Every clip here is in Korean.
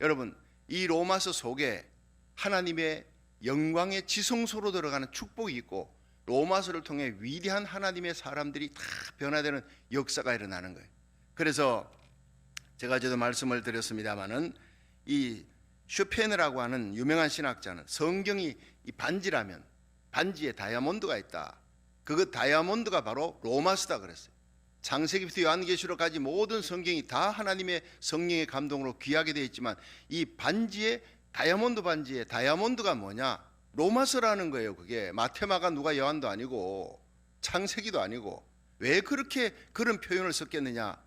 여러분, 이 로마서 속에 하나님의 영광의 지성소로 들어가는 축복이 있고 로마서를 통해 위대한 하나님의 사람들이 다 변화되는 역사가 일어나는 거예요. 그래서 제가 어제도 말씀을 드렸습니다마는 이 쇼펜이라고 하는 유명한 신학자는 성경이 이 반지라면 반지에 다이아몬드가 있다. 그 다이아몬드가 바로 로마서다 그랬어요. 창세기부터 요한계시록까지 모든 성경이 다 하나님의 성령의 감동으로 귀하게 되어 있지만 이 반지에 다이아몬드 반지에 다이아몬드가 뭐냐? 로마서라는 거예요. 그게 마테마가 누가 요한도 아니고 창세기도 아니고 왜 그렇게 그런 표현을 썼겠느냐?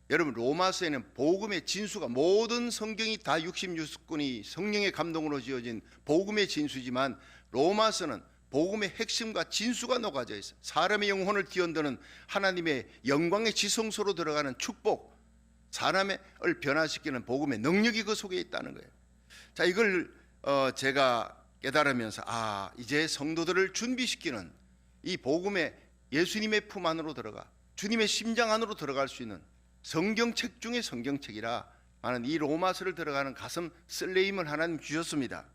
여러분, 로마서에는 복음의 진수가 모든 성경이 다 66권이 성령의 감동으로 지어진 복음의 진수지만 로마서는 복음의 핵심과 진수가 녹아져 있어요. 사람의 영혼을 뒤흔드는 하나님의 영광의 지성소로 들어가는 축복, 사람을 변화시키는 복음의 능력이 그 속에 있다는 거예요. 자, 이걸 제가 깨달으면서 이제 성도들을 준비시키는 이 복음의 예수님의 품 안으로 들어가 주님의 심장 안으로 들어갈 수 있는 성경책 중에 성경책이라 많은 이 로마서를 들어가는 가슴 설레임을 하나님 주셨습니다.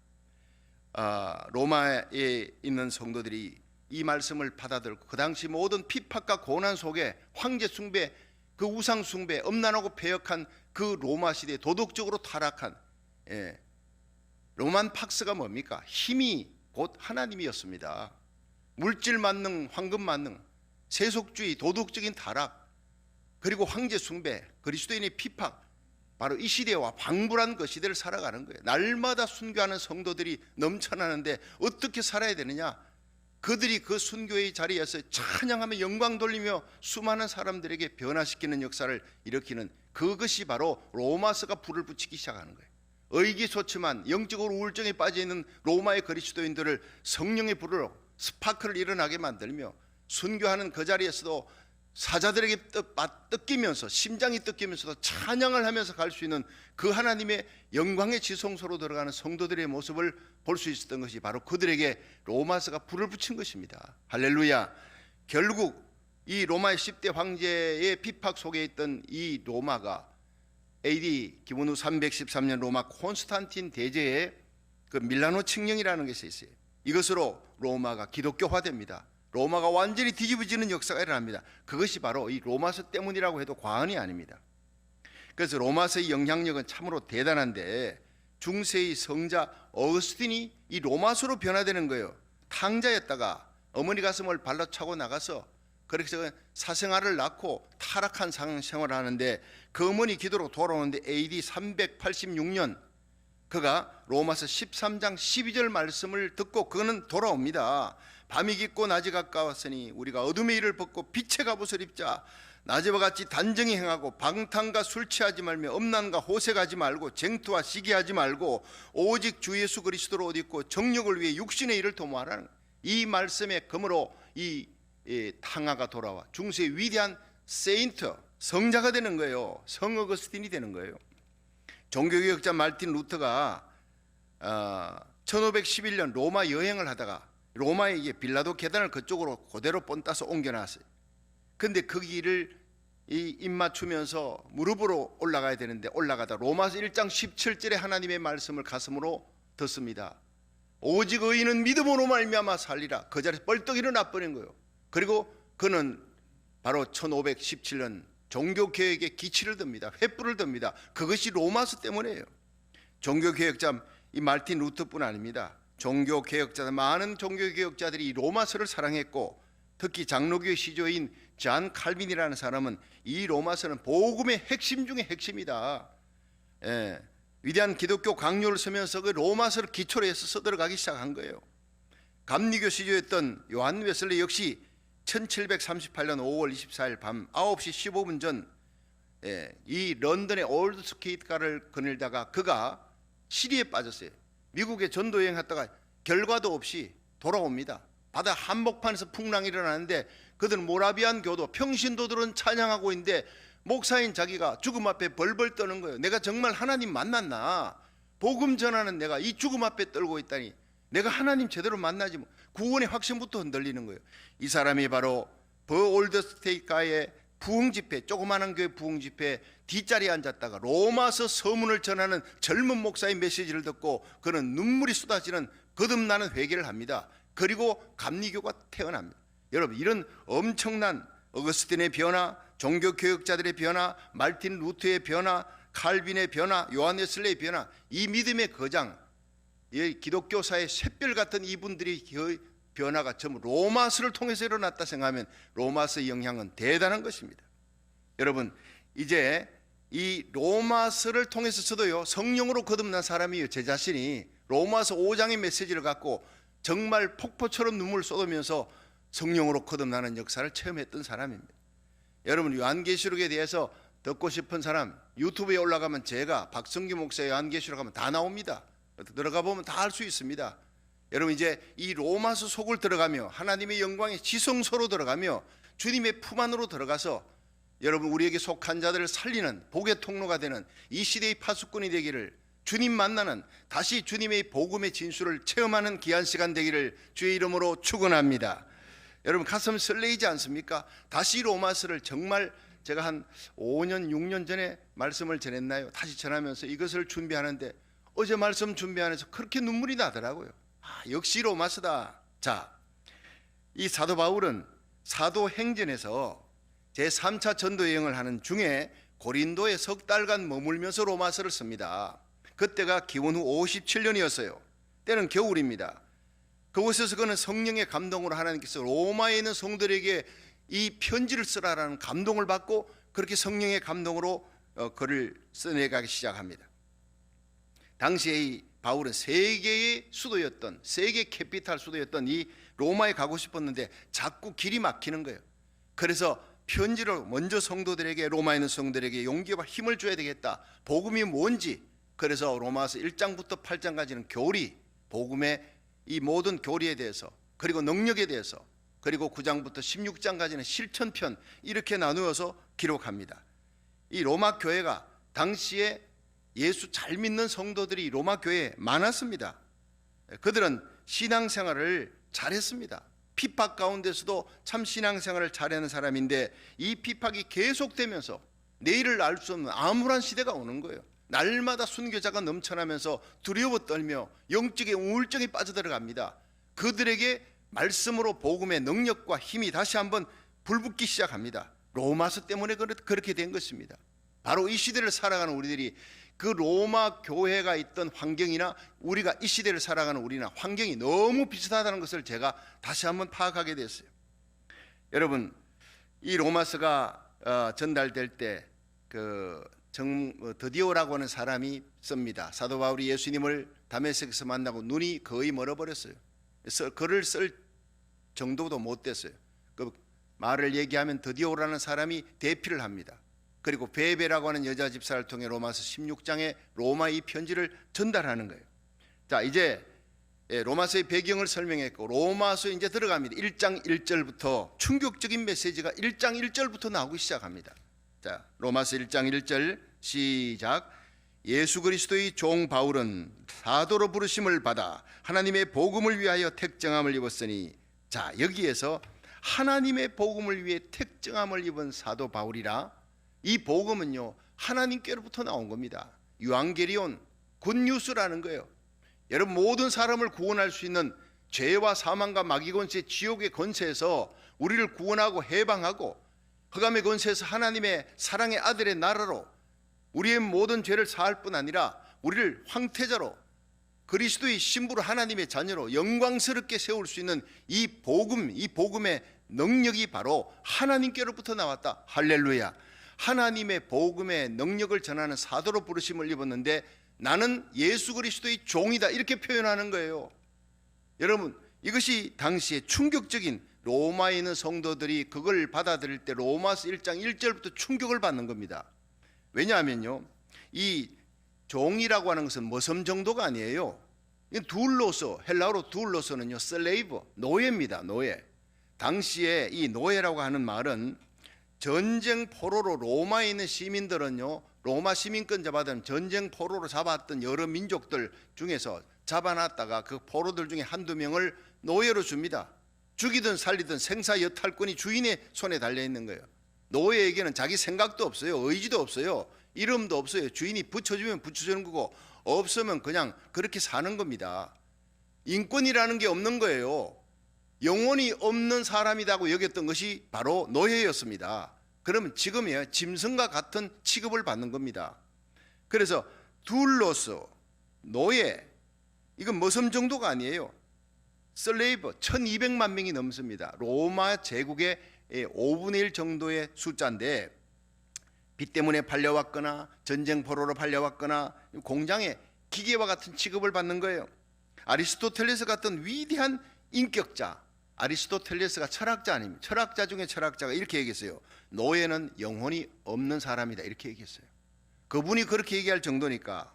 로마에 있는 성도들이 이 말씀을 받아들고 그 당시 모든 핍박과 고난 속에 황제 숭배, 그 우상 숭배, 음란하고 패역한 그 로마 시대에 도덕적으로 타락한 로만 팍스가 뭡니까? 힘이 곧 하나님이었습니다. 물질 만능, 황금 만능, 세속주의, 도덕적인 타락, 그리고 황제 숭배, 그리스도인의 핍박, 바로 이 시대와 방불한 그 시대를 살아가는 거예요. 날마다 순교하는 성도들이 넘쳐나는데 어떻게 살아야 되느냐? 그들이 그 순교의 자리에서 찬양하며 영광 돌리며 수많은 사람들에게 변화시키는 역사를 일으키는 그것이 바로 로마서가 불을 붙이기 시작하는 거예요. 의기소침한 영적으로 우울증에 빠져있는 로마의 그리스도인들을 성령의 불으로 스파크를 일어나게 만들며 순교하는 그 자리에서도 사자들에게 뜯기면서 심장이 뜯기면서도 찬양을 하면서 갈 수 있는 그 하나님의 영광의 지성소로 들어가는 성도들의 모습을 볼 수 있었던 것이 바로 그들에게 로마서가 불을 붙인 것입니다. 할렐루야. 결국 이 로마의 10대 황제의 핍박 속에 있던 이 로마가 AD 기원 후 313년 로마 콘스탄틴 대제의 그 밀라노 칙령이라는 것이 있어요. 이것으로 로마가 기독교화됩니다. 로마가 완전히 뒤집어지는 역사가 일어납니다. 그것이 바로 이 로마서 때문이라고 해도 과언이 아닙니다. 그래서 로마서의 영향력은 참으로 대단한데 중세의 성자 어거스틴이 이 로마서로 변화되는 거예요. 탕자였다가 어머니 가슴을 발로 차고 나가서 그렇게 사생아를 낳고 타락한 생활을 하는데 그 어머니 기도로 돌아오는데 AD 386년 그가 로마서 13장 12절 말씀을 듣고 그는 돌아옵니다. 밤이 깊고 낮이 가까웠으니 우리가 어둠의 일을 벗고 빛의 갑옷을 입자. 낮에와 같이 단정히 행하고 방탕과 술 취하지 말며 음란과 호색하지 말고 쟁투와 시기하지 말고 오직 주 예수 그리스도로 옷 입고 정욕을 위해 육신의 일을 도모하라는 이 말씀의 검으로 이 탕아가 돌아와 중세의 위대한 세인트 성자가 되는 거예요. 성 어거스틴이 되는 거예요. 종교개혁자 말틴 루터가 1511년 로마 여행을 하다가 로마의 빌라도 계단을 그쪽으로 그대로 본따서 옮겨놨어요. 근데 그 길을 입맞추면서 무릎으로 올라가야 되는데 올라가다 로마서 1장 17절에 하나님의 말씀을 가슴으로 듣습니다. 오직 의인은 믿음으로 말미암아 살리라. 그 자리에서 벌떡 일어나 버린 거예요. 그리고 그는 바로 1517년 종교개혁의 기치를 듭니다. 횃불을 듭니다. 그것이 로마서 때문이에요. 종교개혁자 이 말틴 루터뿐 아닙니다. 종교개혁자들, 많은 종교개혁자들이 이 로마서를 사랑했고 특히 장로교의 시조인 잔 칼빈이라는 사람은 이 로마서는 복음의 핵심 중의 핵심이다. 위대한 기독교 강요를 쓰면서 그 로마서를 기초로 해서 써들어가기 시작한 거예요. 감리교 시조였던 요한 웨슬리 역시 1738년 5월 24일 밤 9시 15분 전 이 런던의 올드 스케이트가를 거닐다가 그가 시리에 빠졌어요. 미국에 전도 여행했다가 결과도 없이 돌아옵니다. 바다 한복판에서 풍랑이 일어나는데 그들은 모라비안 교도 평신도들은 찬양하고 있는데 목사인 자기가 죽음 앞에 벌벌 떠는 거예요. 내가 정말 하나님 만났나? 복음 전하는 내가 이 죽음 앞에 떨고 있다니 내가 하나님 제대로 만나지 뭐. 구원의 확신부터 흔들리는 거예요. 이 사람이 바로 버 올드 스테이트가의 부흥 집회, 조그마한 교회 부흥 집회 뒷자리에 앉았다가 로마서 서문을 전하는 젊은 목사의 메시지를 듣고 그는 눈물이 쏟아지는 거듭나는 회개를 합니다. 그리고 감리교가 태어납니다. 여러분, 이런 엄청난 어거스틴의 변화, 종교교역자들의 변화, 말틴 루터의 변화, 칼빈의 변화, 요한 웨슬레의 변화, 이 믿음의 거장, 이 기독교사의 샛별 같은 이분들이 변화가 전부 로마서를 통해서 일어났다 생각하면 로마서의 영향은 대단한 것입니다. 여러분, 이제 이 로마서를 통해서 저도요, 성령으로 거듭난 사람이에요. 제 자신이 로마서 5장의 메시지를 갖고 정말 폭포처럼 눈물을 쏟으면서 성령으로 거듭나는 역사를 체험했던 사람입니다. 여러분, 요한계시록에 대해서 듣고 싶은 사람 유튜브에 올라가면 제가 박성규 목사의 요한계시록 하면 다 나옵니다. 들어가 보면 다 알 수 있습니다. 여러분, 이제 이 로마서 속을 들어가며 하나님의 영광의 지성소로 들어가며 주님의 품 안으로 들어가서 여러분, 우리에게 속한 자들을 살리는 복의 통로가 되는 이 시대의 파수꾼이 되기를, 주님 만나는, 다시 주님의 복음의 진수를 체험하는 귀한 시간 되기를 주의 이름으로 축원합니다. 여러분, 가슴 설레이지 않습니까? 다시 로마서를 정말 제가 한 5년 6년 전에 말씀을 전했나요? 다시 전하면서 이것을 준비하는데 어제 말씀 준비하면서 그렇게 눈물이 나더라고요. 역시 로마서다. 자, 이 사도 바울은 사도행전에서 제3차 전도 여행을 하는 중에 고린도에 석 달간 머물면서 로마서를 씁니다. 그때가 기원 후 57년이었어요. 때는 겨울입니다. 그곳에서 그는 성령의 감동으로 하나님께서 로마에 있는 성도들에게 이 편지를 쓰라라는 감동을 받고 그렇게 성령의 감동으로 글을 써내가기 시작합니다. 당시에 이 바울은 세계의 수도였던, 세계 캐피탈 수도였던 이 로마에 가고 싶었는데 자꾸 길이 막히는 거예요. 그래서 편지를 먼저 성도들에게, 로마에 있는 성도들에게 용기와 힘을 줘야 되겠다. 복음이 뭔지. 그래서 로마서 1장부터 8장까지는 교리, 복음의 이 모든 교리에 대해서, 그리고 능력에 대해서, 그리고 9장부터 16장까지는 실천편, 이렇게 나누어서 기록합니다. 이 로마 교회가 당시에 예수 잘 믿는 성도들이 로마 교회에 많았습니다. 그들은 신앙생활을 잘했습니다. 핍박 가운데서도 참 신앙생활을 잘하는 사람인데 이 핍박이 계속되면서 내일을 알 수 없는 암울한 시대가 오는 거예요. 날마다 순교자가 넘쳐나면서 두려워 떨며 영적인 우울증에 빠져들어갑니다. 그들에게 말씀으로 복음의 능력과 힘이 다시 한번 불붙기 시작합니다. 로마서 때문에 그렇게 된 것입니다. 바로 이 시대를 살아가는 우리들이 그 로마 교회가 있던 환경이나 우리가 이 시대를 살아가는 우리나 환경이 너무 비슷하다는 것을 제가 다시 한번 파악하게 됐어요. 여러분, 이 로마서가 전달될 때 드디어라고 하는 사람이 씁니다. 사도 바울이 예수님을 다메섹에서 만나고 눈이 거의 멀어버렸어요. 글을 쓸 정도도 못 됐어요. 그 말을 얘기하면 드디어라는 사람이 대피를 합니다. 그리고 베베라고 하는 여자 집사를 통해 로마서 16장에 로마 이 편지를 전달하는 거예요. 자, 이제 로마서의 배경을 설명했고 로마서에 이제 들어갑니다. 1장 1절부터 충격적인 메시지가 1장 1절부터 나오기 시작합니다. 자, 로마서 1장 1절 시작. 예수 그리스도의 종 바울은 사도로 부르심을 받아 하나님의 복음을 위하여 택정함을 입었으니, 자, 여기에서 하나님의 복음을 위해 택정함을 입은 사도 바울이라, 이 복음은요 하나님께로부터 나온 겁니다. 유앙게리온, 굿뉴스라는 거예요. 여러분, 모든 사람을 구원할 수 있는 죄와 사망과 마귀 권세, 지옥의 권세에서 우리를 구원하고 해방하고 흑암의 권세에서 하나님의 사랑의 아들의 나라로 우리의 모든 죄를 사할 뿐 아니라 우리를 황태자로, 그리스도의 신부로, 하나님의 자녀로 영광스럽게 세울 수 있는 이 복음, 이 복음의 능력이 바로 하나님께로부터 나왔다. 할렐루야. 하나님의 복음의 능력을 전하는 사도로 부르심을 입었는데 나는 예수 그리스도의 종이다, 이렇게 표현하는 거예요. 여러분, 이것이 당시에 충격적인, 로마에 있는 성도들이 그걸 받아들일 때 로마서 1장 1절부터 충격을 받는 겁니다. 왜냐하면요, 이 종이라고 하는 것은 머슴 정도가 아니에요. 둘로서, 헬라어로 둘로서는요 슬레이브, 노예입니다. 노예. 당시에 이 노예라고 하는 말은 전쟁 포로로 로마에 있는 시민들은요, 로마 시민권 잡아든 전쟁 포로로 잡았던 여러 민족들 중에서 잡아놨다가 그 포로들 중에 한두 명을 노예로 줍니다. 죽이든 살리든 생사 여탈권이 주인의 손에 달려 있는 거예요. 노예에게는 자기 생각도 없어요. 의지도 없어요. 이름도 없어요. 주인이 붙여주면 붙여주는 거고 없으면 그냥 그렇게 사는 겁니다. 인권이라는 게 없는 거예요. 영혼이 없는 사람이라고 여겼던 것이 바로 노예였습니다. 그러면 지금이야 짐승과 같은 취급을 받는 겁니다. 그래서 둘로서 노예, 이건 머슴 정도가 아니에요. 슬레이브 1200만 명이 넘습니다. 로마 제국의 5분의 1 정도의 숫자인데 빚 때문에 팔려왔거나 전쟁 포로로 팔려왔거나 공장에 기계와 같은 취급을 받는 거예요. 아리스토텔레스 같은 위대한 인격자, 아리스토텔레스가 철학자 아닙니까? 철학자 중에 철학자가 이렇게 얘기했어요. 노예는 영혼이 없는 사람이다, 이렇게 얘기했어요. 그분이 그렇게 얘기할 정도니까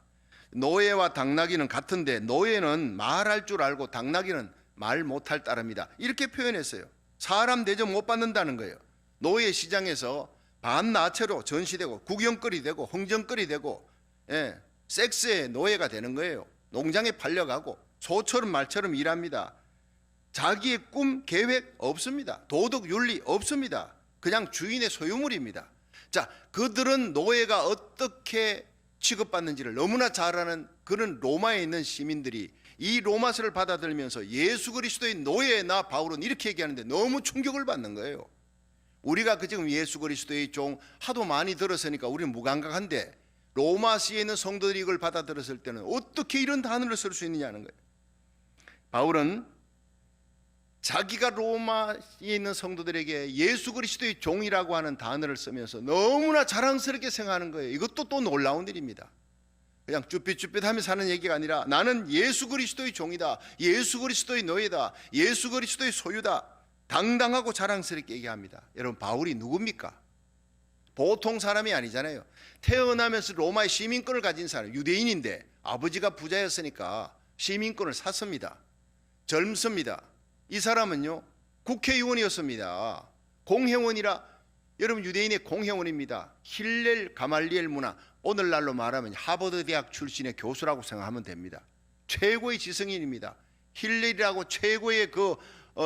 노예와 당나귀는 같은데 노예는 말할 줄 알고 당나귀는 말 못할 따름이다, 이렇게 표현했어요. 사람 대접 못 받는다는 거예요. 노예 시장에서 반나체로 전시되고 구경거리 되고 흥정거리 되고 섹스의 노예가 되는 거예요. 농장에 팔려가고 소처럼 말처럼 일합니다. 자기의 꿈 계획 없습니다. 도덕 윤리 없습니다. 그냥 주인의 소유물입니다. 자, 그들은 노예가 어떻게 취급받는지를 너무나 잘 아는 그런 로마에 있는 시민들이 이 로마서를 받아들면서 예수 그리스도의 노예나 바울은 이렇게 얘기하는데 너무 충격을 받는 거예요. 우리가 지금 예수 그리스도의 종 하도 많이 들었으니까 우리는 무감각한데 로마시에 있는 성도들이 이걸 받아들였을 때는 어떻게 이런 단어를 쓸 수 있느냐는 거예요. 바울은 자기가 로마에 있는 성도들에게 예수 그리스도의 종이라고 하는 단어를 쓰면서 너무나 자랑스럽게 생각하는 거예요. 이것도 또 놀라운 일입니다. 그냥 쭈삣쭈삣하며 사는 얘기가 아니라 나는 예수 그리스도의 종이다, 예수 그리스도의 노예다, 예수 그리스도의 소유다, 당당하고 자랑스럽게 얘기합니다. 여러분, 바울이 누굽니까? 보통 사람이 아니잖아요. 태어나면서 로마의 시민권을 가진 사람, 유대인인데 아버지가 부자였으니까 시민권을 샀습니다. 젊습니다. 이 사람은요 국회의원이었습니다. 공회원이라, 여러분 유대인의 공회원입니다. 힐렐 가말리엘 문화, 오늘날로 말하면 하버드 대학 출신의 교수라고 생각하면 됩니다. 최고의 지성인입니다. 힐렐이라고 최고의 그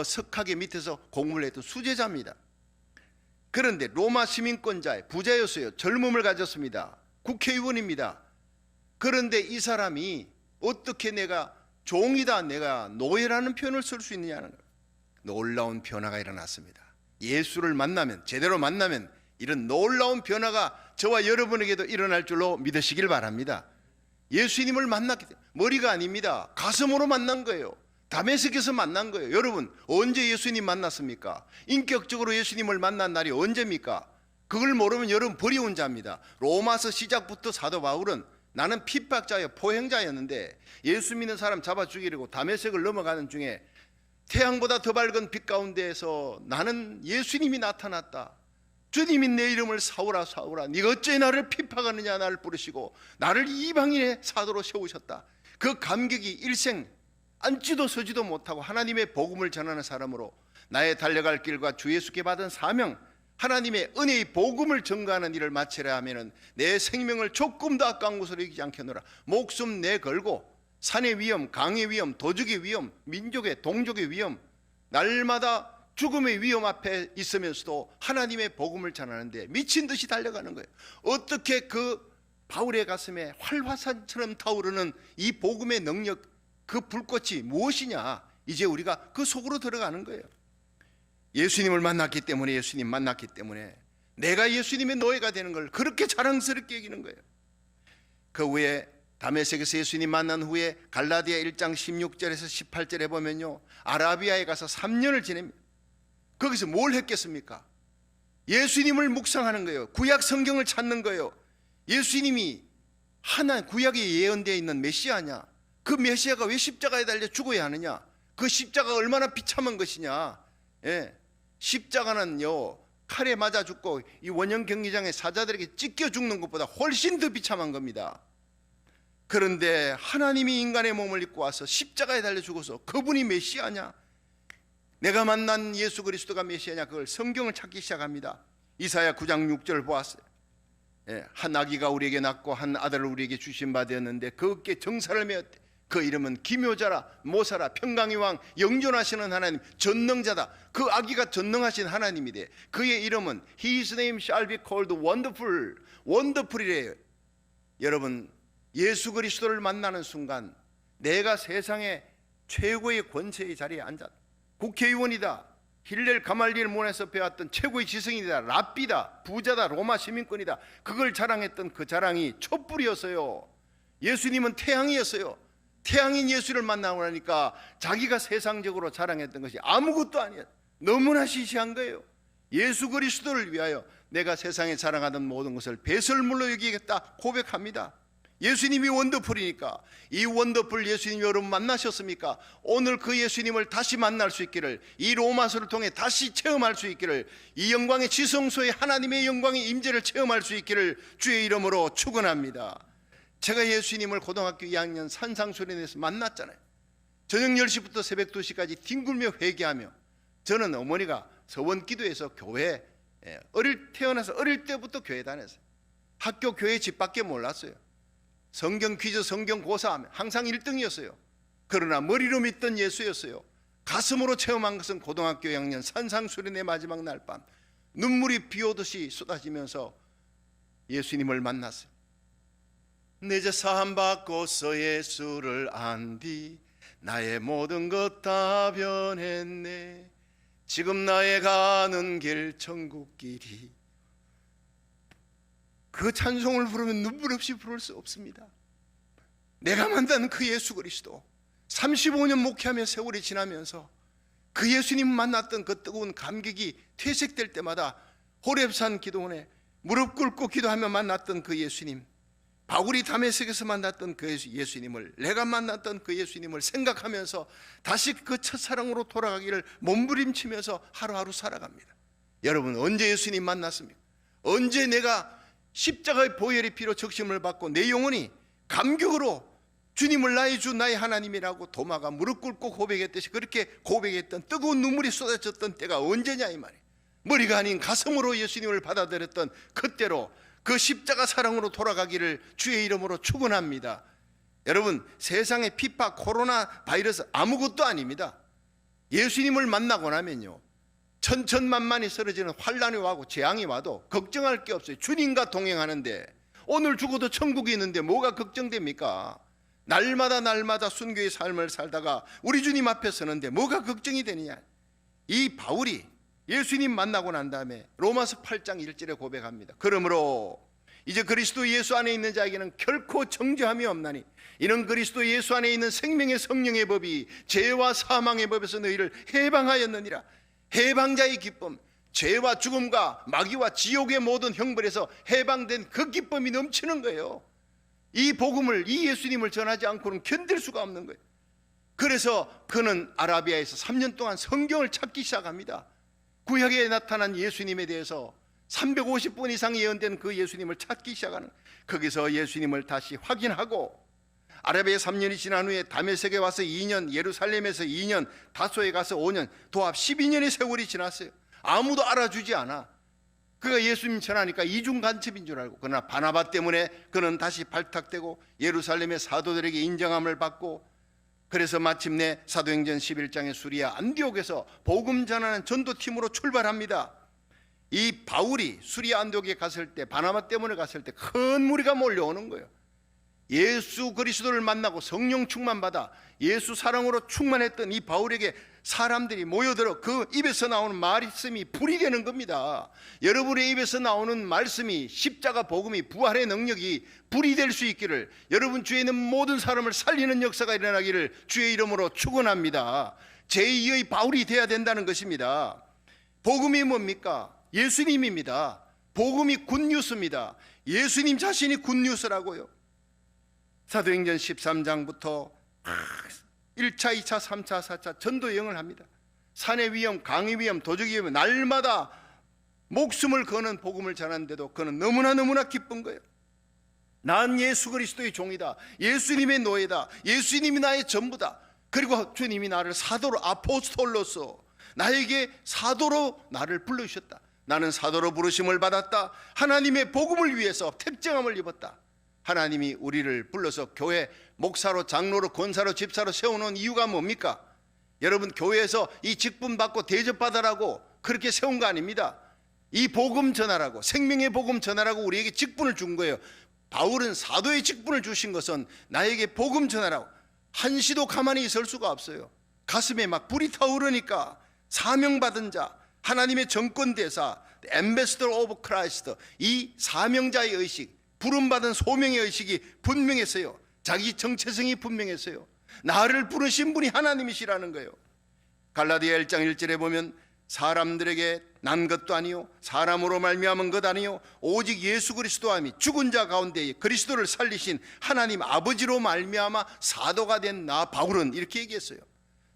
석학의 밑에서 공부를 했던 수제자입니다. 그런데 로마 시민권자의 부자였어요. 젊음을 가졌습니다. 국회의원입니다. 그런데 이 사람이 어떻게 내가 종이다, 내가 노예라는 표현을 쓸 수 있느냐는 거예요. 놀라운 변화가 일어났습니다. 예수를 만나면, 제대로 만나면 이런 놀라운 변화가 저와 여러분에게도 일어날 줄로 믿으시길 바랍니다. 예수님을 만났기 때문에, 머리가 아닙니다. 가슴으로 만난 거예요. 다메섹에서 만난 거예요. 여러분, 언제 예수님 만났습니까? 인격적으로 예수님을 만난 날이 언제입니까? 그걸 모르면 여러분 버리운 자입니다. 로마서 시작부터 사도 바울은 나는 핍박자여 포행자였는데 예수 믿는 사람 잡아 죽이려고 다메섹을 넘어가는 중에 태양보다 더 밝은 빛 가운데에서 나는 예수님이 나타났다. 주님이 내 이름을 사오라 사오라, 네가 어째 나를 핍박하느냐, 나를 부르시고 나를 이방인의 사도로 세우셨다. 그 감격이 일생 앉지도 서지도 못하고 하나님의 복음을 전하는 사람으로 나의 달려갈 길과 주 예수께 받은 사명, 하나님의 은혜의 복음을 전가하는 일을 마치려 하면은 내 생명을 조금도 아까운 것으로 여기지 않겠노라. 목숨 내 걸고 산의 위험, 강의 위험, 도적의 위험, 민족의 동족의 위험, 날마다 죽음의 위험 앞에 있으면서도 하나님의 복음을 전하는데 미친 듯이 달려가는 거예요. 어떻게 그 바울의 가슴에 활화산처럼 타오르는 이 복음의 능력, 그 불꽃이 무엇이냐, 이제 우리가 그 속으로 들어가는 거예요. 예수님을 만났기 때문에, 예수님 만났기 때문에 내가 예수님의 노예가 되는 걸 그렇게 자랑스럽게 여기는 거예요. 그 후에 다메섹에서 예수님 만난 후에 갈라디아 1장 16절에서 18절에 보면요, 아라비아에 가서 3년을 지냅니다. 거기서 뭘 했겠습니까? 예수님을 묵상하는 거예요. 구약 성경을 찾는 거예요. 예수님이 하나 구약에 예언되어 있는 메시아냐, 그 메시아가 왜 십자가에 달려 죽어야 하느냐, 그 십자가가 얼마나 비참한 것이냐. 십자가는요 칼에 맞아 죽고 이 원형 경기장의 사자들에게 찢겨 죽는 것보다 훨씬 더 비참한 겁니다. 그런데 하나님이 인간의 몸을 입고 와서 십자가에 달려 죽어서 그분이 메시아냐, 내가 만난 예수 그리스도가 메시아냐, 그걸 성경을 찾기 시작합니다. 이사야 9장 6절 보았어요. 한 아기가 우리에게 낳고 한 아들을 우리에게 주신 바 되었는데 그 어깨에 정사를 메었대. 그 이름은 기묘자라, 모사라, 평강의 왕, 영존하시는 하나님, 전능자다. 그 아기가 전능하신 하나님이래. 그의 이름은 His name shall be called wonderful, wonderful이래요. 여러분, 예수 그리스도를 만나는 순간 내가 세상의 최고의 권세의 자리에 앉았다. 국회의원이다, 힐렐 가말리엘 문에서 배웠던 최고의 지성이다, 랍비다, 부자다, 로마 시민권이다. 그걸 자랑했던 그 자랑이 촛불이었어요. 예수님은 태양이었어요. 태양인 예수를 만나고 나니까 자기가 세상적으로 자랑했던 것이 아무것도 아니야. 너무나 시시한 거예요. 예수 그리스도를 위하여 내가 세상에 자랑하던 모든 것을 배설물로 여기겠다 고백합니다. 예수님이 원더풀이니까. 이 원더풀 예수님 여러분 만나셨습니까? 오늘 그 예수님을 다시 만날 수 있기를, 이 로마서를 통해 다시 체험할 수 있기를, 이 영광의 지성소에 하나님의 영광의 임재를 체험할 수 있기를 주의 이름으로 축원합니다. 제가 예수님을 고등학교 2학년 산상수련회에서 만났잖아요. 저녁 10시부터 새벽 2시까지 뒹굴며 회개하며, 저는 어머니가 서원기도에서 교회 태어나서 어릴 때부터 교회 다녔어요. 학교 교회 집 밖에 몰랐어요. 성경 퀴즈, 성경 고사하면 항상 1등이었어요. 그러나 머리로 믿던 예수였어요. 가슴으로 체험한 것은 고등학교 2학년 산상수련회 마지막 날 밤, 눈물이 비오듯이 쏟아지면서 예수님을 만났어요. 내 죄 사함 받고서 예수를 안 뒤 나의 모든 것 다 변했네. 지금 나의 가는 길 천국길이. 그 찬송을 부르면 눈물 없이 부를 수 없습니다. 내가 만난 그 예수 그리스도, 35년 목회하며 세월이 지나면서 그 예수님 만났던 그 뜨거운 감격이 퇴색될 때마다 호렙산 기도원에 무릎 꿇고 기도하며 만났던 그 예수님, 바울이 다메섹에서 만났던 그 예수님을, 내가 만났던 그 예수님을 생각하면서 다시 그 첫사랑으로 돌아가기를 몸부림치면서 하루하루 살아갑니다. 여러분, 언제 예수님 만났습니까? 언제 내가 십자가의 보혈의 피로 적심을 받고 내 영혼이 감격으로 주님을 나의 주 나의 하나님이라고 도마가 무릎 꿇고 고백했듯이 그렇게 고백했던, 뜨거운 눈물이 쏟아졌던 때가 언제냐 이 말이에요. 머리가 아닌 가슴으로 예수님을 받아들였던 그때로, 그 십자가 사랑으로 돌아가기를 주의 이름으로 축원합니다. 여러분, 세상의 피파, 코로나 바이러스 아무것도 아닙니다. 예수님을 만나고 나면요, 천천만만이 쓰러지는 환란이 와고 재앙이 와도 걱정할 게 없어요. 주님과 동행하는데, 오늘 죽어도 천국이 있는데 뭐가 걱정됩니까? 날마다 순교의 삶을 살다가 우리 주님 앞에 서는데 뭐가 걱정이 되느냐. 이 바울이 예수님 만나고 난 다음에 로마서 8장 1절에 고백합니다. 그러므로 이제 그리스도 예수 안에 있는 자에게는 결코 정죄함이 없나니 이는 그리스도 예수 안에 있는 생명의 성령의 법이 죄와 사망의 법에서 너희를 해방하였느니라. 해방자의 기쁨, 죄와 죽음과 마귀와 지옥의 모든 형벌에서 해방된 그 기쁨이 넘치는 거예요. 이 복음을, 이 예수님을 전하지 않고는 견딜 수가 없는 거예요. 그래서 그는 아라비아에서 3년 동안 성경을 찾기 시작합니다. 구약에 나타난 예수님에 대해서 350번 이상 예언된 그 예수님을 찾기 시작하는, 거기서 예수님을 다시 확인하고, 아라비아 3년이 지난 후에 다메섹에 와서 2년, 예루살렘에서 2년, 다소에 가서 5년, 도합 12년의 세월이 지났어요. 아무도 알아주지 않아. 그가 예수님 전하니까 이중 간첩인 줄 알고, 그러나 바나바 때문에 그는 다시 발탁되고 예루살렘의 사도들에게 인정함을 받고, 그래서 마침내 사도행전 11장의 수리아 안디옥에서 복음 전하는 전도팀으로 출발합니다. 이 바울이 수리아 안디옥에 갔을 때, 바나바 때문에 갔을 때 큰 무리가 몰려오는 거예요. 예수 그리스도를 만나고 성령 충만받아 예수 사랑으로 충만했던 이 바울에게 사람들이 모여들어 그 입에서 나오는 말씀이 불이 되는 겁니다. 여러분의 입에서 나오는 말씀이, 십자가 복음이, 부활의 능력이 불이 될 수 있기를, 여러분 주위에 있는 모든 사람을 살리는 역사가 일어나기를 주의 이름으로 축원합니다. 제2의 바울이 돼야 된다는 것입니다. 복음이 뭡니까? 예수님입니다. 복음이 굿뉴스입니다. 예수님 자신이 굿뉴스라고요. 사도행전 13장부터 1차, 2차, 3차, 4차 전도 여행을 합니다. 산의 위험, 강의 위험, 도적의 위험, 날마다 목숨을 거는 복음을 전하는데도 그는 너무나 기쁜 거예요. 난 예수 그리스도의 종이다. 예수님의 노예다. 예수님이 나의 전부다. 그리고 주님이 나를 사도로, 아포스톨로서 나에게 사도로 나를 불러주셨다. 나는 사도로 부르심을 받았다. 하나님의 복음을 위해서 택정함을 입었다. 하나님이 우리를 불러서 교회 목사로, 장로로, 권사로, 집사로 세워놓은 이유가 뭡니까? 여러분, 교회에서 이 직분 받고 대접받으라고 그렇게 세운 거 아닙니다. 이 복음 전하라고, 생명의 복음 전하라고 우리에게 직분을 준 거예요. 바울은 사도의 직분을 주신 것은 나에게 복음 전하라고. 한시도 가만히 있을 수가 없어요. 가슴에 막 불이 타오르니까 사명받은 자, 하나님의 정권대사, Ambassador of Christ, 이 사명자의 의식, 부름받은 소명의 의식이 분명했어요. 자기 정체성이 분명했어요. 나를 부르신 분이 하나님이시라는 거예요. 갈라디아 1장 1절에 보면 사람들에게 난 것도 아니요 사람으로 말미암은 것 아니요 오직 예수 그리스도함이 죽은 자 가운데 그리스도를 살리신 하나님 아버지로 말미암아 사도가 된 나 바울은 이렇게 얘기했어요.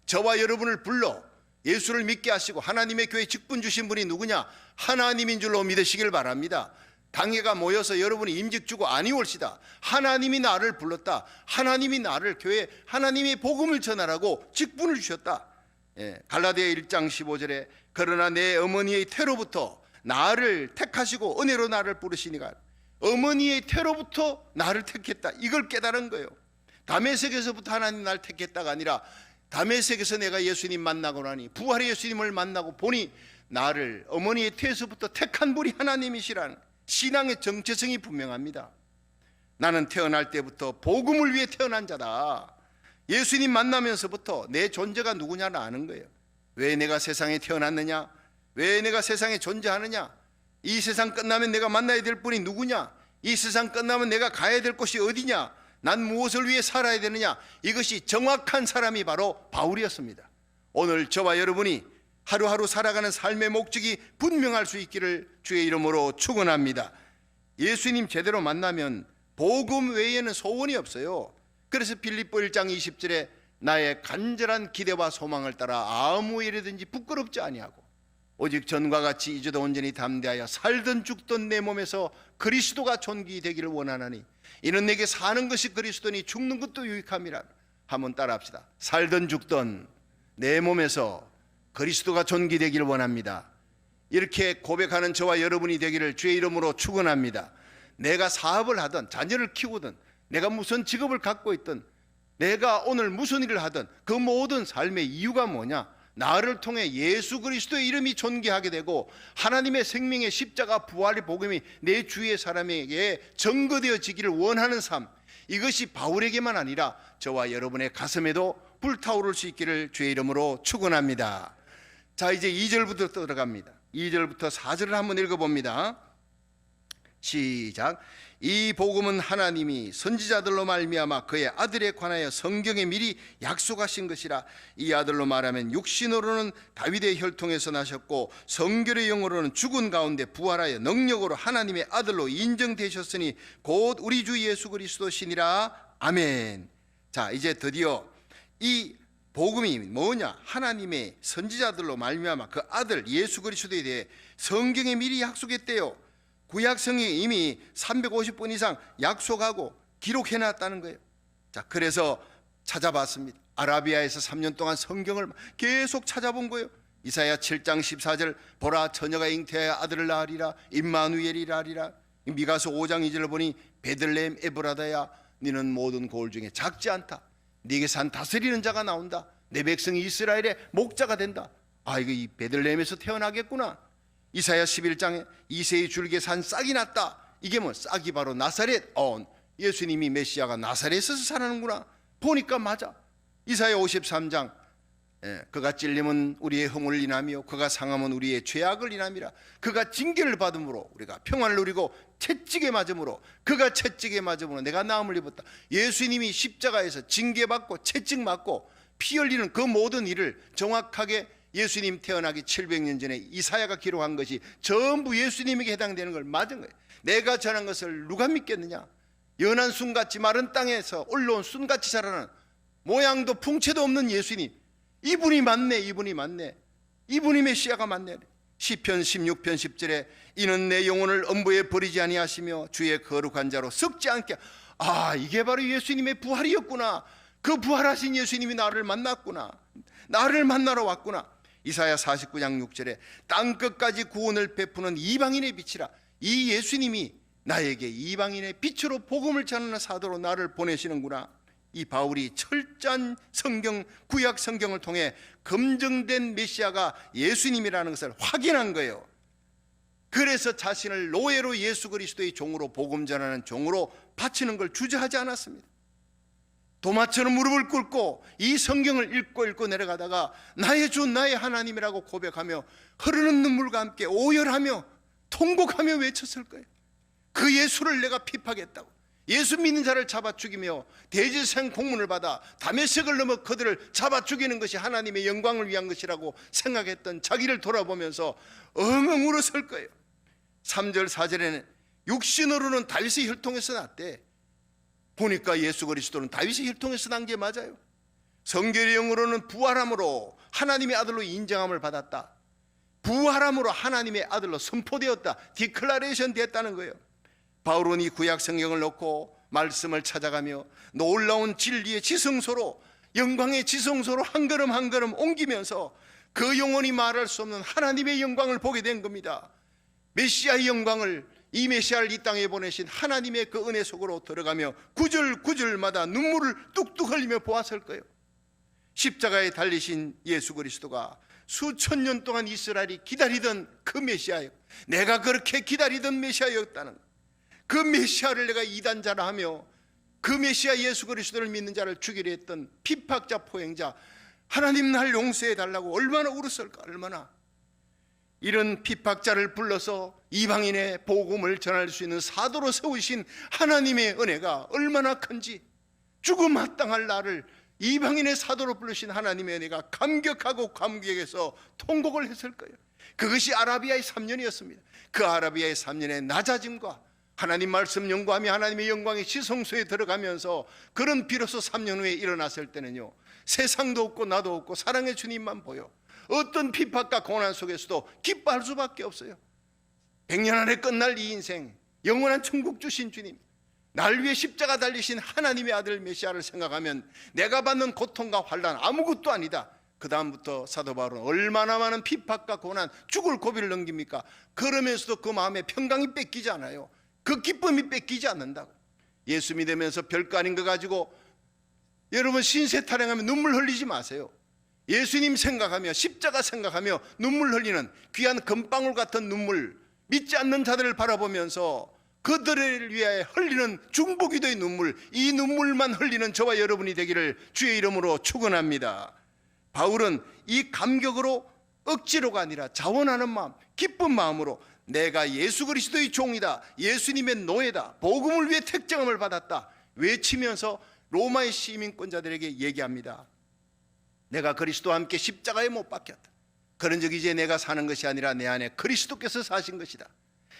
저와 여러분을 불러 예수를 믿게 하시고 하나님의 교회 직분 주신 분이 누구냐? 하나님인 줄로 믿으시길 바랍니다. 당회가 모여서 여러분이 임직 주고 아니올시다. 하나님이 나를 불렀다. 하나님이 나를 교회 하나님의 복음을 전하라고 직분을 주셨다. 갈라디아 1장 15절에 그러나 내 어머니의 태로부터 나를 택하시고 은혜로 나를 부르시니가, 어머니의 태로부터 나를 택했다. 이걸 깨달은 거예요. 다메섹에서부터 하나님 나를 택했다가 아니라 다메섹에서 내가 예수님 만나고 나니 부활의 예수님을 만나고 보니 나를 어머니의 태에서부터 택한 분이 하나님이시라는 신앙의 정체성이 분명합니다. 나는 태어날 때부터 복음을 위해 태어난 자다. 예수님 만나면서부터 내 존재가 누구냐를 아는 거예요. 왜 내가 세상에 태어났느냐? 왜 내가 세상에 존재하느냐? 이 세상 끝나면 내가 만나야 될 분이 누구냐? 이 세상 끝나면 내가 가야 될 곳이 어디냐? 난 무엇을 위해 살아야 되느냐? 이것이 정확한 사람이 바로 바울이었습니다. 오늘 저와 여러분이 하루하루 살아가는 삶의 목적이 분명할 수 있기를 주의 이름으로 축원합니다. 예수님 제대로 만나면 복음 외에는 소원이 없어요. 그래서 빌립보 1장 20절에 나의 간절한 기대와 소망을 따라 아무 일이든지 부끄럽지 아니하고 오직 전과 같이 이제도 온전히 담대하여 살든 죽든 내 몸에서 그리스도가 존귀되기를 원하나니 이는 내게 사는 것이 그리스도니 죽는 것도 유익함이라. 한번 따라합시다. 살든 죽든 내 몸에서 그리스도가 존귀되기를 원합니다. 이렇게 고백하는 저와 여러분이 되기를 주의 이름으로 축원합니다. 내가 사업을 하든 자녀를 키우든 내가 무슨 직업을 갖고 있든 내가 오늘 무슨 일을 하든 그 모든 삶의 이유가 뭐냐? 나를 통해 예수 그리스도의 이름이 존귀하게 되고 하나님의 생명의 십자가 부활의 복음이 내 주위의 사람에게 증거되어지기를 원하는 삶, 이것이 바울에게만 아니라 저와 여러분의 가슴에도 불타오를 수 있기를 주의 이름으로 축원합니다. 자, 이제 2절부터 들어갑니다. 2절부터 4절을 한번 읽어봅니다. 시작. 이 복음은 하나님이 선지자들로 말미암아 그의 아들에 관하여 성경에 미리 약속하신 것이라. 이 아들로 말하면 육신으로는 다윗의 혈통에서 나셨고 성결의 영으로는 죽은 가운데 부활하여 능력으로 하나님의 아들로 인정되셨으니 곧 우리 주 예수 그리스도시니라. 아멘. 자, 이제 드디어 이 복음이 뭐냐? 하나님의 선지자들로 말미암아 그 아들 예수 그리스도에 대해 성경에 미리 약속했대요. 구약 성경에 이미 350번 이상 약속하고 기록해놨다는 거예요. 자, 그래서 찾아봤습니다. 아라비아에서 3년 동안 성경을 계속 찾아본 거예요. 이사야 7장 14절 보라 처녀가 잉태하여 아들을 낳으리라 임마누엘이라 하리라. 미가서 5장 2절을 보니 베들레헴 에브라다야 너는 모든 고을 중에 작지 않다. 네게 산 다스리는 자가 나온다. 내 백성이 이스라엘의 목자가 된다. 아, 이거 이 베들레헴에서 태어나겠구나. 이사야 11장에 이새의 줄기에 산 싹이 났다. 이게 뭐 싹이 바로 나사렛. 예수님이 메시아가 나사렛에서 살아는구나. 보니까 맞아. 이사야 53장 그가 찔림은 우리의 허물을 인하며 그가 상함은 우리의 죄악을 인함이라. 그가 징계를 받음으로 우리가 평안을 누리고 채찍에 맞음으로 그가 채찍에 맞음으로 내가 나음을 입었다. 예수님이 십자가에서 징계받고 채찍 맞고 피 흘리는 그 모든 일을 정확하게 예수님 태어나기 700년 전에 이사야가 기록한 것이 전부 예수님에게 해당되는 걸 맞은 거예요. 내가 전한 것을 누가 믿겠느냐? 연한 순같이 마른 땅에서 올라온 순같이 자라는 모양도 풍채도 없는 예수님, 이분이 맞네. 이분이 맞네. 이분이 메시아가 맞네. 시편 16편 10절에 이는 내 영혼을 음부에 버리지 아니하시며 주의 거룩한 자로 썩지 않게. 아, 이게 바로 예수님의 부활이었구나. 그 부활하신 예수님이 나를 만났구나. 나를 만나러 왔구나. 이사야 49장 6절에 땅끝까지 구원을 베푸는 이방인의 빛이라. 이 예수님이 나에게 이방인의 빛으로 복음을 전하는 사도로 나를 보내시는구나. 이 바울이 철저한 성경, 구약 성경을 통해 검증된 메시아가 예수님이라는 것을 확인한 거예요. 그래서 자신을 노예로 예수 그리스도의 종으로, 복음 전하는 종으로 바치는 걸 주저하지 않았습니다. 도마처럼 무릎을 꿇고 이 성경을 읽고 내려가다가 나의 주 나의 하나님이라고 고백하며 흐르는 눈물과 함께 오열하며 통곡하며 외쳤을 거예요. 그 예수를 내가 핍박했다고, 예수 믿는 자를 잡아 죽이며 대제사장 공문을 받아 다메섹을 넘어 그들을 잡아 죽이는 것이 하나님의 영광을 위한 것이라고 생각했던 자기를 돌아보면서 엉엉 울었을 거예요. 3절 4절에는 육신으로는 다윗의 혈통에서 났대. 보니까 예수 그리스도는 다윗의 혈통에서 난 게 맞아요. 성결의 영으로는 부활함으로 하나님의 아들로 인정함을 받았다. 부활함으로 하나님의 아들로 선포되었다, 디클라레이션 됐다는 거예요. 바울은 이 구약 성경을 놓고 말씀을 찾아가며 놀라운 진리의 지성소로, 영광의 지성소로 한 걸음 한 걸음 옮기면서 그 영혼이 말할 수 없는 하나님의 영광을 보게 된 겁니다. 메시아의 영광을, 이 메시아를 이 땅에 보내신 하나님의 그 은혜 속으로 들어가며 구절 구절마다 눈물을 뚝뚝 흘리며 보았을 거예요. 십자가에 달리신 예수 그리스도가 수천 년 동안 이스라엘이 기다리던 그 메시아요, 내가 그렇게 기다리던 메시아였다는, 그 메시아를 내가 이단자라 하며 그 메시아 예수 그리스도를 믿는 자를 죽이려 했던 핍박자, 포행자, 하나님 날 용서해 달라고 얼마나 울었을까. 얼마나. 이런 핍박자를 불러서 이방인의 복음을 전할 수 있는 사도로 세우신 하나님의 은혜가 얼마나 큰지, 죽음 마땅할 나를 이방인의 사도로 부르신 하나님의 은혜가 감격하고 감격해서 통곡을 했을 거예요. 그것이 아라비아의 3년이었습니다. 그 아라비아의 3년의 낮아짐과 하나님 말씀 연구하며 하나님의 영광의 지성소에 들어가면서, 그런 비로소 3년 후에 일어났을 때는요, 세상도 없고 나도 없고 사랑의 주님만 보여 어떤 핍박과 고난 속에서도 기뻐할 수밖에 없어요. 100년 안에 끝날 이 인생, 영원한 천국 주신 주님, 날 위해 십자가 달리신 하나님의 아들 메시아를 생각하면 내가 받는 고통과 환난 아무것도 아니다. 그 다음부터 사도 바울은 얼마나 많은 핍박과 고난, 죽을 고비를 넘깁니까? 그러면서도 그 마음에 평강이 뺏기지 않아요. 그 기쁨이 뺏기지 않는다고. 예수 믿으면서 별거 아닌 거 가지고 여러분 신세 타령하면 눈물 흘리지 마세요. 예수님 생각하며 십자가 생각하며 눈물 흘리는 귀한 금방울 같은 눈물, 믿지 않는 자들을 바라보면서 그들을 위해 흘리는 중보기도의 눈물, 이 눈물만 흘리는 저와 여러분이 되기를 주의 이름으로 축원합니다. 바울은 이 감격으로 억지로가 아니라 자원하는 마음, 기쁜 마음으로 내가 예수 그리스도의 종이다, 예수님의 노예다, 복음을 위해 택정함을 받았다 외치면서 로마의 시민권자들에게 얘기합니다. 내가 그리스도와 함께 십자가에 못 박혔다. 그런 적 이제 내가 사는 것이 아니라 내 안에 그리스도께서 사신 것이다.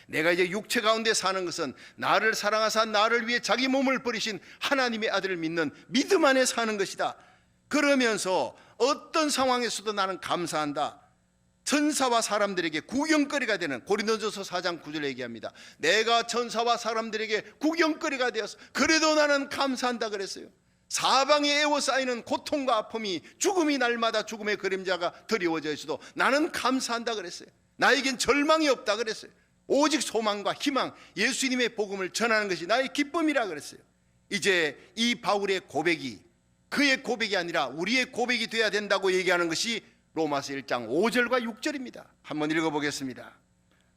내가 이제 육체 가운데 사는 것은 나를 사랑하사 나를 위해 자기 몸을 버리신 하나님의 아들을 믿는 믿음 안에 사는 것이다. 그러면서 어떤 상황에서도 나는 감사한다. 천사와 사람들에게 구경거리가 되는, 고린도전서 4장 9절에 얘기합니다. 내가 천사와 사람들에게 구경거리가 되어서 그래도 나는 감사한다 그랬어요. 사방에 에워싸이는 고통과 아픔이, 죽음이 날마다 죽음의 그림자가 드리워져 있어도 나는 감사한다 그랬어요. 나에겐 절망이 없다 그랬어요. 오직 소망과 희망, 예수님의 복음을 전하는 것이 나의 기쁨이라 그랬어요. 이제 이 바울의 고백이 그의 고백이 아니라 우리의 고백이 돼야 된다고 얘기하는 것이 로마서 1장 5절과 6절입니다. 한번 읽어보겠습니다.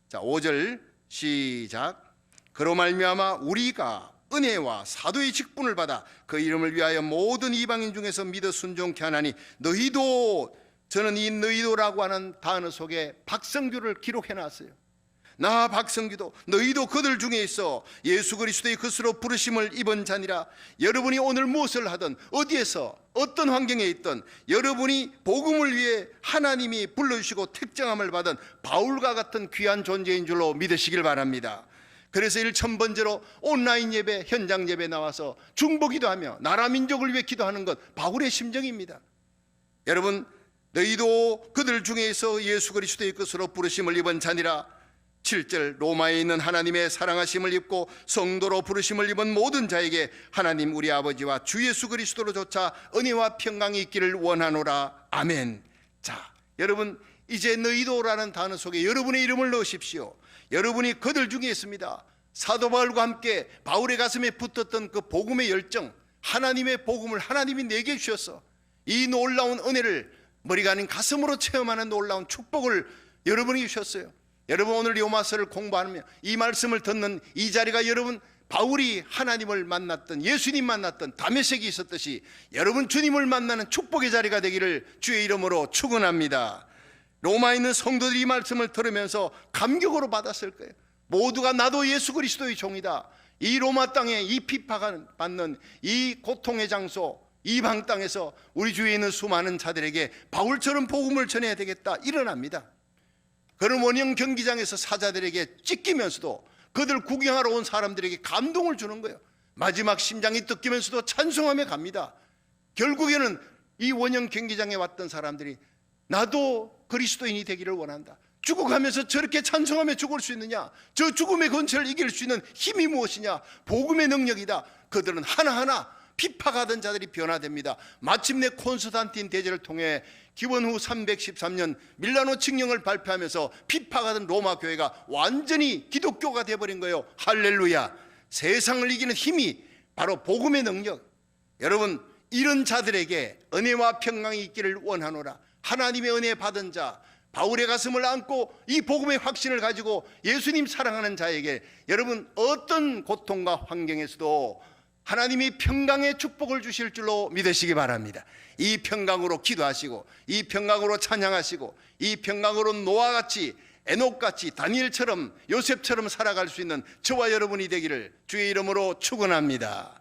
자, 5절 시작. 그로 말미암아 우리가 은혜와 사도의 직분을 받아 그 이름을 위하여 모든 이방인 중에서 믿어 순종케 하나니 너희도, 저는 이 너희도라고 하는 단어 속에 박성규를 기록해놨어요. 나 박성규도 너희도 그들 중에 있어 예수 그리스도의 것으로 부르심을 입은 자니라. 여러분이 오늘 무엇을 하든 어디에서 어떤 환경에 있든 여러분이 복음을 위해 하나님이 불러주시고 택정함을 받은 바울과 같은 귀한 존재인 줄로 믿으시길 바랍니다. 그래서 1000번째로 온라인 예배, 현장 예배 나와서 중보기도하며 나라 민족을 위해 기도하는 것 바울의 심정입니다. 여러분, 너희도 그들 중에서 예수 그리스도의 것으로 부르심을 입은 자니라. 7절 로마에 있는 하나님의 사랑하심을 입고 성도로 부르심을 입은 모든 자에게 하나님 우리 아버지와 주 예수 그리스도로 조차 은혜와 평강이 있기를 원하노라. 아멘. 자, 여러분, 이제 너희도라는 단어 속에 여러분의 이름을 넣으십시오. 여러분이 그들 중에 있습니다. 사도 바울과 함께 바울의 가슴에 붙었던 그 복음의 열정, 하나님의 복음을 하나님이 내게 주셔서 이 놀라운 은혜를 머리가 아닌 가슴으로 체험하는 놀라운 축복을 여러분이 주셨어요. 여러분 오늘 로마서를 공부하며 이 말씀을 듣는 이 자리가 여러분 바울이 하나님을 만났던 예수님 만났던 다메섹이 있었듯이 여러분 주님을 만나는 축복의 자리가 되기를 주의 이름으로 축원합니다. 로마에 있는 성도들이 이 말씀을 들으면서 감격으로 받았을 거예요. 모두가 나도 예수 그리스도의 종이다. 이 로마 땅에 이 핍박받는 이 고통의 장소 이방 땅에서 우리 주위에 있는 수많은 자들에게 바울처럼 복음을 전해야 되겠다 일어납니다. 그런 원형 경기장에서 사자들에게 찢기면서도 그들 구경하러 온 사람들에게 감동을 주는 거예요. 마지막 심장이 뜯기면서도 찬송하며 갑니다. 결국에는 이 원형 경기장에 왔던 사람들이 나도 그리스도인이 되기를 원한다. 죽어가면서 저렇게 찬송하며 죽을 수 있느냐? 저 죽음의 권세를 이길 수 있는 힘이 무엇이냐? 복음의 능력이다. 그들은 하나하나 핍박하던 자들이 변화됩니다. 마침내 콘스탄틴 대제를 통해 기원 후 313년 밀라노 칙령을 발표하면서 핍박하던 로마 교회가 완전히 기독교가 되어버린 거예요. 할렐루야. 세상을 이기는 힘이 바로 복음의 능력. 여러분 이런 자들에게 은혜와 평강이 있기를 원하노라. 하나님의 은혜 받은 자 바울의 가슴을 안고 이 복음의 확신을 가지고 예수님 사랑하는 자에게 여러분 어떤 고통과 환경에서도 하나님이 평강의 축복을 주실 줄로 믿으시기 바랍니다. 이 평강으로 기도하시고 이 평강으로 찬양하시고 이 평강으로 노아같이 에녹같이 다니엘처럼 요셉처럼 살아갈 수 있는 저와 여러분이 되기를 주의 이름으로 축원합니다.